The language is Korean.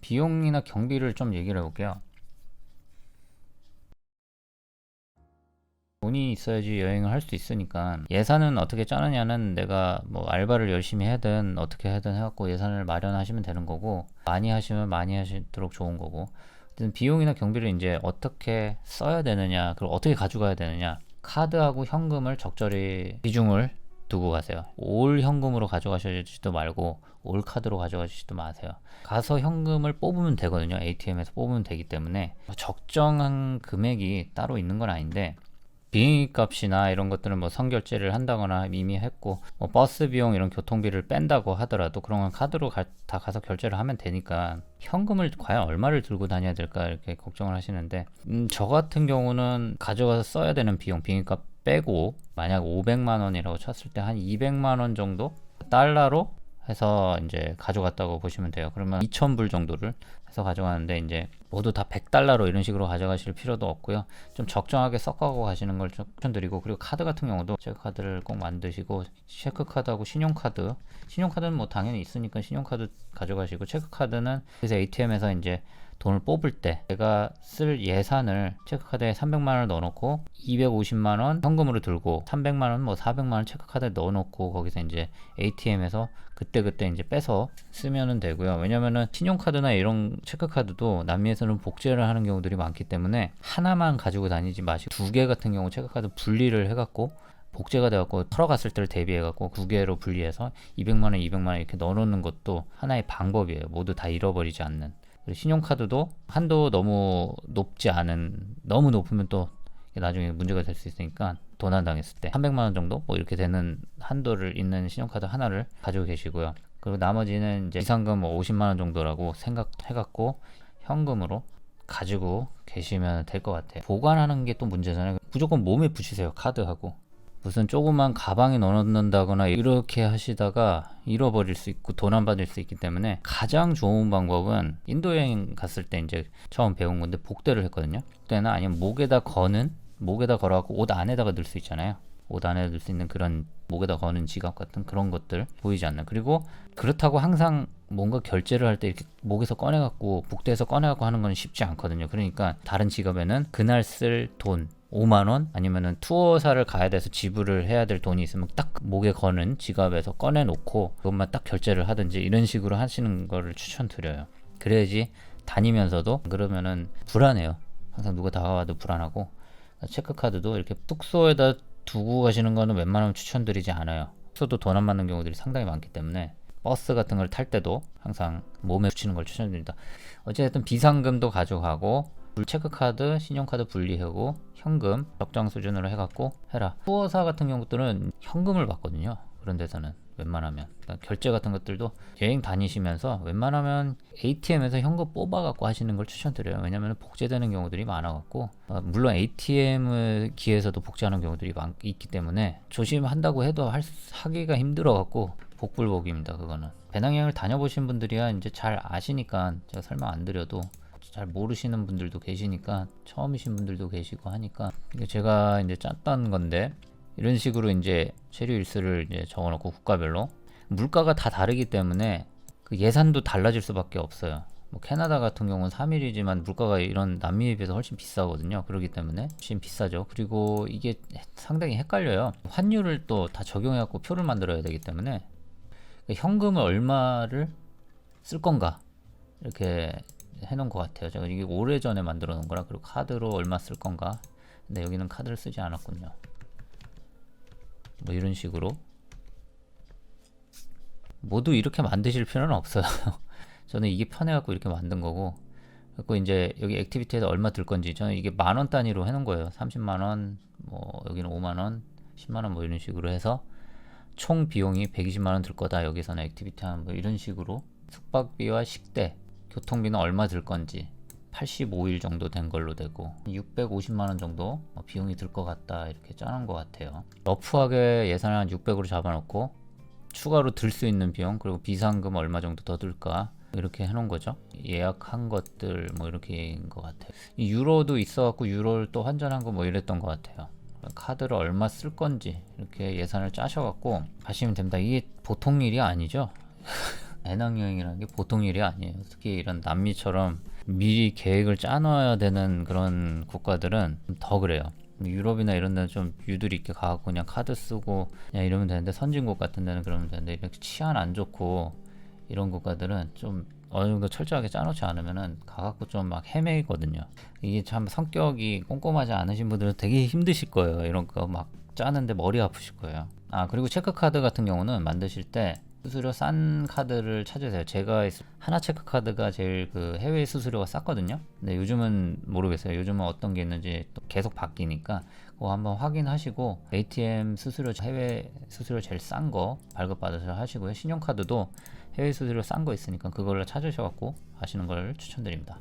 비용이나 경비를 좀 얘기를 해볼게요. 돈이 있어야지 여행을 할 수 있으니까 예산은 어떻게 짜느냐는 내가 뭐 알바를 열심히 하든 어떻게 하든 해갖고 예산을 마련하시면 되는 거고, 많이 하시면 많이 하시도록 좋은 거고, 어쨌든 비용이나 경비를 이제 어떻게 써야 되느냐, 그리고 어떻게 가져가야 되느냐, 카드하고 현금을 적절히 비중을 두고 가세요. 올 현금으로 가져가시지도 말고 올 카드로 가져가시지도 마세요. 가서 현금을 뽑으면 되거든요. ATM에서 뽑으면 되기 때문에 적정한 금액이 따로 있는 건 아닌데, 비행기 값이나 이런 것들은 뭐 선결제를 한다거나 이미 했고, 뭐 버스 비용 이런 교통비를 뺀다고 하더라도 그런 건 카드로 다 가서 결제를 하면 되니까 현금을 과연 얼마를 들고 다녀야 될까 이렇게 걱정을 하시는데, 저 같은 경우는 가져가서 써야 되는 비용, 비행기 값 빼고 만약 500만 원이라고 쳤을 때 한 200만 원 정도 달러로 해서 이제 가져갔다고 보시면 돼요. 그러면 2,000불 정도를 해서 가져가는데, 이제 모두 다 100달러로 이런 식으로 가져가실 필요도 없고요. 좀 적정하게 섞어가고 가시는 걸 추천드리고, 그리고 카드 같은 경우도 체크카드를 꼭 만드시고, 체크카드하고 신용카드는 뭐 당연히 있으니까 신용카드 가져가시고, 체크카드는 그래서 ATM에서 이제 돈을 뽑을 때 제가 쓸 예산을 체크카드에 300만원을 넣어놓고 250만원 현금으로 들고 300만원 뭐 400만원 체크카드에 넣어놓고 거기서 이제 ATM에서 그때그때 이제 빼서 쓰면은 되고요. 왜냐면은 신용카드나 이런 체크카드도 남미에서는 복제를 하는 경우들이 많기 때문에 하나만 가지고 다니지 마시고, 두 개 같은 경우 체크카드 분리를 해갖고 복제가 돼갖고 털어갔을 때를 대비해갖고 두 개로 분리해서 200만원 200만원 이렇게 넣어놓는 것도 하나의 방법이에요. 모두 다 잃어버리지 않는. 그리고 신용카드도 한도 너무 높지 않은, 너무 높으면 또 나중에 문제가 될 수 있으니까 도난 당했을 때 300만원 정도 뭐 이렇게 되는 한도를 있는 신용카드 하나를 가지고 계시고요. 그리고 나머지는 이제 비상금 뭐 50만원 정도라고 생각해갖고 현금으로 가지고 계시면 될 것 같아요. 보관하는 게 또 문제잖아요. 무조건 몸에 붙이세요. 카드하고 무슨 조그만 가방에 넣어놓는다거나 이렇게 하시다가 잃어버릴 수 있고 도난받을 수 있기 때문에, 가장 좋은 방법은 인도 여행 갔을 때 이제 처음 배운 건데, 복대를 했거든요. 복대나 아니면 목에다 걸어갖고 옷 안에다가 넣을 수 있잖아요. 옷 안에 넣을 수 있는 그런 목에다 거는 지갑 같은 그런 것들 보이지 않는. 그리고 그렇다고 항상 뭔가 결제를 할 때 이렇게 목에서 꺼내갖고 복대에서 꺼내갖고 하는 건 쉽지 않거든요. 그러니까 다른 지갑에는 그날 쓸 돈 5만원 아니면은 투어사를 가야 돼서 지불을 해야 될 돈이 있으면 딱 목에 거는 지갑에서 꺼내놓고 그것만 딱 결제를 하든지 이런 식으로 하시는 거를 추천드려요. 그래야지 다니면서도, 그러면은 불안해요. 항상 누가 다가와도 불안하고. 체크카드도 이렇게 숙소에다 두고 가시는 거는 웬만하면 추천드리지 않아요. 숙소도 도난 맞는 경우들이 상당히 많기 때문에 버스 같은 걸 탈 때도 항상 몸에 붙이는 걸 추천드립니다. 어쨌든 비상금도 가져가고, 체크카드, 신용카드 분리하고 현금 적정 수준으로 해갖고 해라. 투어사 같은 경우들은 현금을 받거든요. 그런 데서는 웬만하면 결제 같은 것들도 여행 다니시면서 웬만하면 ATM에서 현금 뽑아갖고 하시는 걸 추천드려요. 왜냐면 복제되는 경우들이 많아갖고, 물론 ATM 기에서도 복제하는 경우들이 있기 때문에 조심한다고 해도 하기가 힘들어갖고 복불복입니다. 그거는 배낭여행을 다녀보신 분들이야 이제 잘 아시니까 제가 설명 안 드려도, 잘 모르시는 분들도 계시니까, 처음이신 분들도 계시고 하니까, 이게 제가 이제 짰던 건데, 이런 식으로 이제 체류 일수를 이제 적어놓고 국가별로 물가가 다 다르기 때문에 그 예산도 달라질 수밖에 없어요. 뭐 캐나다 같은 경우는 3일이지만 물가가 이런 남미에 비해서 훨씬 비싸거든요. 그렇기 때문에 훨씬 비싸죠. 그리고 이게 상당히 헷갈려요. 환율을 또 다 적용해갖고 표를 만들어야 되기 때문에 현금을 얼마를 쓸 건가 이렇게 해놓은 것 같아요. 제가 이게 오래전에 만들어 놓은 거라. 그리고 카드로 얼마 쓸 건가. 근데 여기는 카드를 쓰지 않았군요. 뭐 이런 식으로 모두 이렇게 만드실 필요는 없어요. 저는 이게 편해갖고 이렇게 만든 거고, 그리고 이제 여기 액티비티에서 얼마 들 건지 저는 이게 만원 단위로 해놓은 거예요. 30만원, 뭐 여기는 5만원, 10만원 뭐 이런 식으로 해서 총 비용이 120만원 들 거다. 여기서는 액티비티 하는 뭐 이런 식으로 숙박비와 식대, 교통비는 얼마 들 건지 85일 정도 된 걸로 되고 650만원 정도 비용이 들 것 같다 이렇게 짜는 것 같아요. 러프하게 예산을 한 600으로 잡아놓고 추가로 들 수 있는 비용, 그리고 비상금 얼마 정도 더 들까 이렇게 해놓은 거죠. 예약한 것들 뭐 이렇게인 것 같아요. 유로도 있어갖고 유로를 또 환전한 거 뭐 이랬던 것 같아요. 카드를 얼마 쓸 건지 이렇게 예산을 짜셔갖고 가시면 됩니다. 이게 보통 일이 아니죠. 배낭여행이라는 게 보통 일이 아니에요. 특히 이런 남미처럼 미리 계획을 짜놔야 되는 그런 국가들은 더 그래요. 유럽이나 이런 데는 좀 유두리 있게 가갖고 그냥 카드 쓰고 그냥 이러면 되는데, 선진국 같은 데는 그러면 되는데, 이렇게 치안 안 좋고 이런 국가들은 좀 어느 정도 철저하게 짜놓지 않으면은 가갖고 좀 막 헤매거든요. 이게 참 성격이 꼼꼼하지 않으신 분들은 되게 힘드실 거예요. 이런 거 막 짜는데 머리 아프실 거예요. 아, 그리고 체크카드 같은 경우는 만드실 때 수수료 싼 카드를 찾으세요. 제가 하나 체크카드가 제일 그 해외 수수료가 쌌거든요. 근데 요즘은 모르겠어요. 요즘은 어떤 게 있는지 또 계속 바뀌니까 그거 한번 확인하시고, ATM 수수료, 해외 수수료 제일 싼 거 발급받아서 하시고요. 신용카드도 해외 수수료 싼 거 있으니까 그걸로 찾으셔갖고 하시는 걸 추천드립니다.